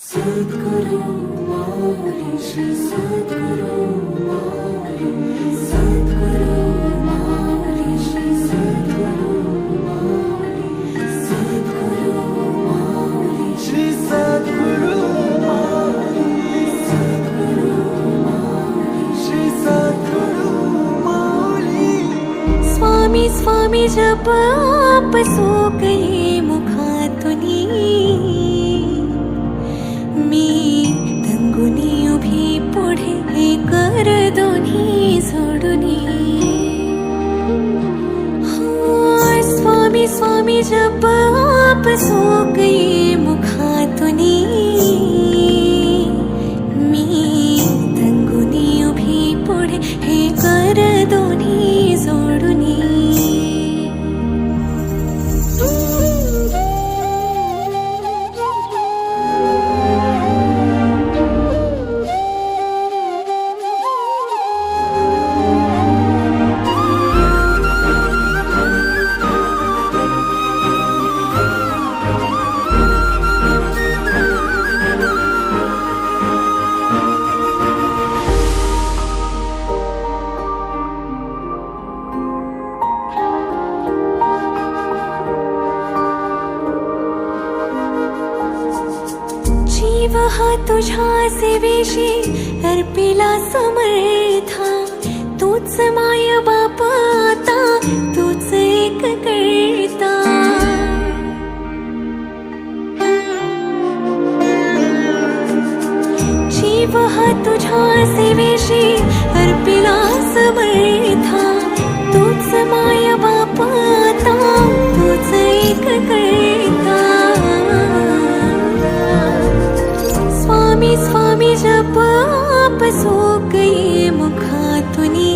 सद्गुरु माऊली श्री सद्गुरु माऊली सद्गुरु माऊली श्री सद्गुरु माऊली सद्गुरु माऊली श्री सद्गुरु माऊली सद्गुरु माऊली श्री सद्गुरु माऊली स्वामी स्वामी जप आप सो गए मुखातुनी मी तंगुनी उभी पुढे कर दोन्ही सोडुनी स्वामी स्वामी जप आप सो गए मुखातुनी मी तंगुनी उभी पुढे कर दोन्ही सोडुनी जीव हा तुझ्या सेवेशी अर्पिला समर्था तूच माय बाप आता तूच एक करता जीव हा तुझ्या सेवेशी अर्पिला समर्था तूच माय बाप आता तूच एक करता स्वामी स्वामी जप आप सो गए मुखातुनी